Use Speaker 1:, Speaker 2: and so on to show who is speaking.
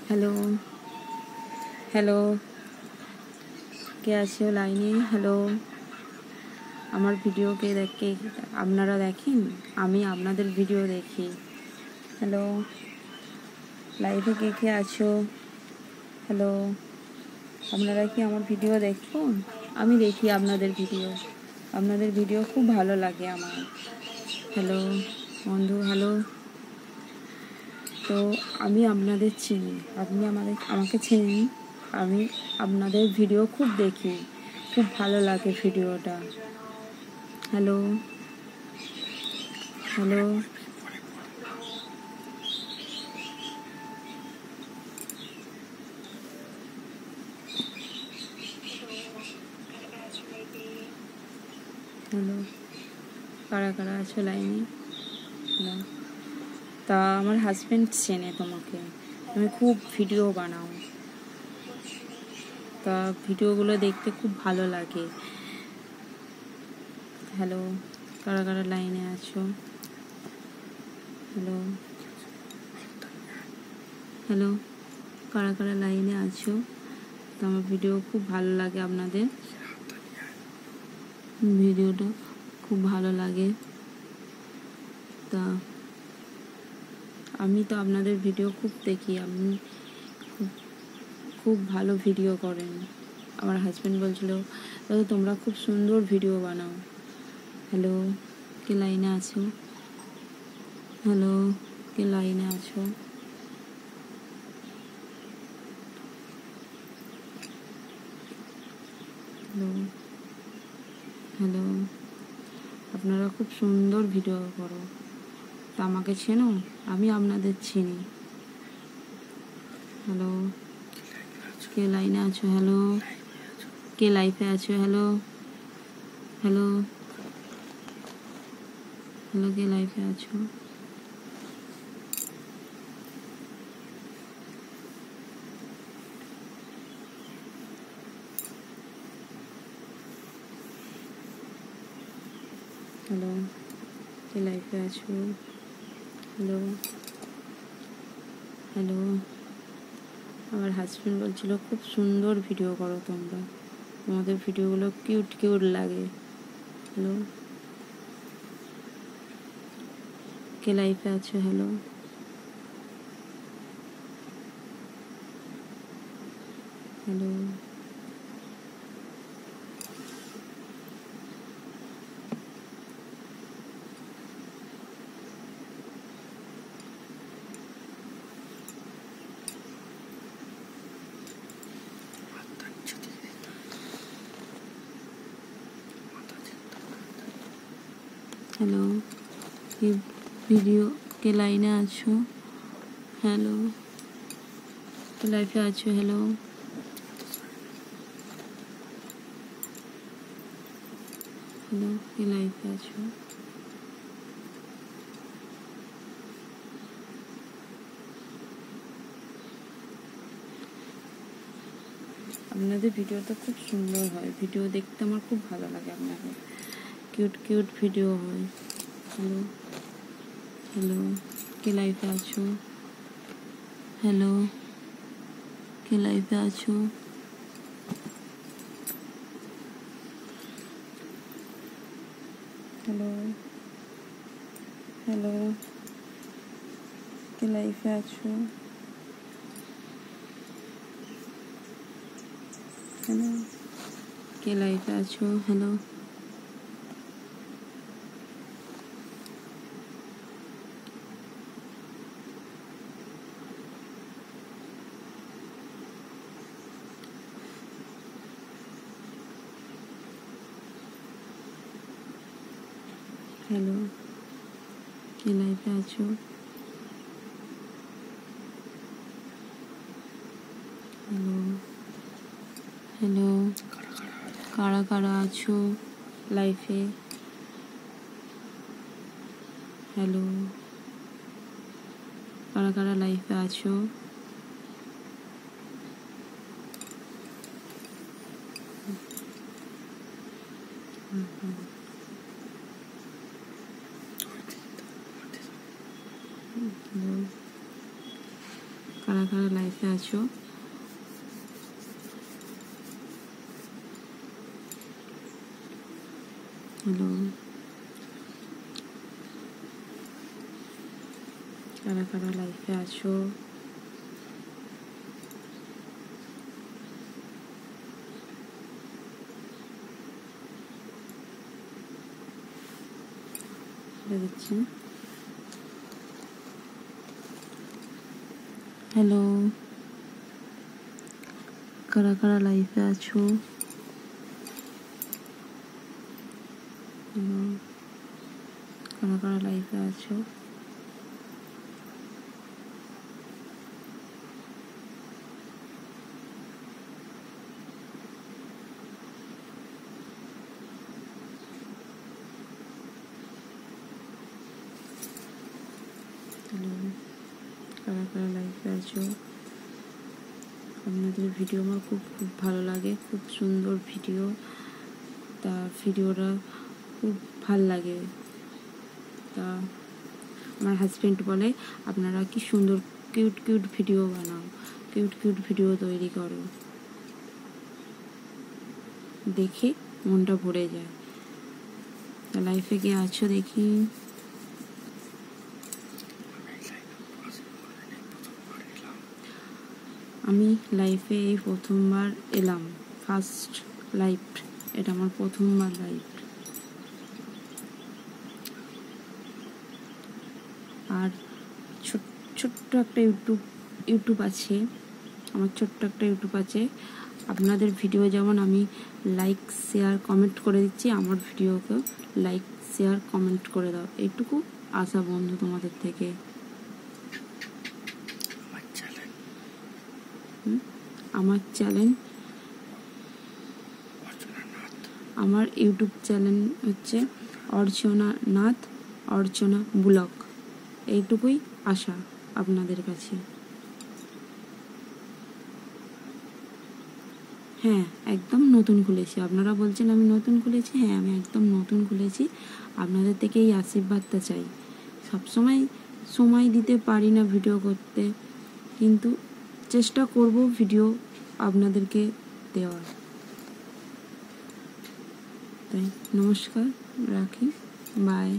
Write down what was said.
Speaker 1: Hello, hello, কে আছো লাইনে? Hello, আমার ভিডিও কে আপনারা দেখেন? আমি আপনাদের ভিডিও দেখি। হ্যালো, লাইভে কে আছো? হ্যালো, আপনারা কি আমার ভিডিও দেখুন? আমি দেখি আপনাদের ভিডিও খুব ভালো লাগে আমার। হ্যালো বন্ধু, হ্যালো। তো আমি আপনাদের চিনি, আপনি আমাকে চেনেন। আমি আপনাদের ভিডিও খুব দেখি, খুব ভালো লাগে ভিডিওটা। হ্যালো, হ্যালো, হ্যালো, কারা কারা আছো লাইনে? হ্যালো। তা আমার হাজব্যান্ড চেনে তোমাকে, তুমি খুব ভিডিও বানাও, তা ভিডিওগুলো দেখতে খুব ভালো লাগে। হ্যালো, কারা কারা লাইনে আছো? হ্যালো, হ্যালো, কারা কারা লাইনে আছো? তো আমার ভিডিও খুব ভালো লাগে, আপনাদের ভিডিওটা খুব ভালো লাগে। তা আমি তো আপনাদের ভিডিও খুব দেখি, আপনি খুব খুব ভালো ভিডিও করেন। আমার হাজব্যান্ড বলছিল দাদা তোমরা খুব সুন্দর ভিডিও বানাও। হ্যালো, কে লাইনে আছো? হ্যালো, কে লাইনে আছো? হ্যালো, হ্যালো, আপনারা খুব সুন্দর ভিডিও করো, তা আমাকে চেনো? আমি আপনাদের চিনি। হ্যালো, কে লাইনে আছো? হ্যালো, কে লাইফে আছো? হ্যালো, হ্যালো, হ্যালো, কে লাইফে আছো? হ্যালো, কে লাইফে আছো? হ্যালো, হ্যালো, আমার হাজব্যান্ড বলছিল খুব সুন্দর ভিডিও করো তোমরা, তোমাদের ভিডিওগুলো কিউট কিউট লাগে। হ্যালো, কে লাইফে আছো? হ্যালো, হ্যালো, হ্যালো, কে ভিডিও কে লাইনে আছো? হ্যালো, কে লাইফে আছো? হ্যালো, হ্যালো, কে লাইফে আছো? আপনাদের ভিডিওটা খুব সুন্দর হয়, ভিডিও দেখতে আমার খুব ভালো লাগে, আপনাদের কিউট কিউট ভিডিও হয়। হ্যালো, হ্যালো, কে লাইফে আছো? হ্যালো, কে লাইফে আছো? হ্যালো, হ্যালো, কে লাইফে আছো? হ্যালো, কে লাইফে আছো? হ্যালো, হ্যালো, কে লাইফে আছো? হ্যালো, হ্যালো, কারা কারা আছো লাইফে? হ্যালো, কারা কারা লাইফে আছো? হ্যালো, কারা কারা লাইফে আছো হ্যালো কারা কারা লাইফে আছো দেখছি হ্যালো কারা কারা লাইফে আছো কারা কারা লাইফে আছো হ্যালো কারা কারা লাইফে আছো আপনাদের ভিডিও আমার খুব খুব ভালো লাগে খুব সুন্দর ভিডিও তা ভিডিওটা খুব ভাল লাগে তা আমার হাজব্যান্ড বলে আপনারা কি সুন্দর কিউট কিউট ভিডিও বানাও কিউট কিউট ভিডিও তৈরি করো দেখে মনটা ভরে যায় তা লাইফে কে আছো দেখি আমি লাইফে এই প্রথমবার এলাম ফার্স্ট লাইফ এটা আমার প্রথমবার লাইফ আর ছোট্ট একটা ইউটিউব আছে আমার ছোট্ট একটা ইউটিউব আছে আপনাদের ভিডিও যেমন আমি লাইক শেয়ার কমেন্ট করে দিচ্ছি আমার ভিডিওকে লাইক শেয়ার কমেন্ট করে দাও এইটুকু আশা বন্ধু তোমাদের থেকে আমার চ্যানেল আমার ইউটিউব চ্যানেল হচ্ছে অর্চনা ব্লগ এইটুকুই আশা আপনাদের কাছে হ্যাঁ একদম নতুন খুলেছি আপনারা বলছেন আমি নতুন খুলেছি হ্যাঁ আমি একদম নতুন খুলেছি আপনাদের থেকে এই আশীর্বাদটা চাই সবসময় সময় দিতে পারি না ভিডিও করতে কিন্তু চেষ্টা করব ভিডিও আপনাদেরকে দেওয়ার তাই নমস্কার রাখি বাই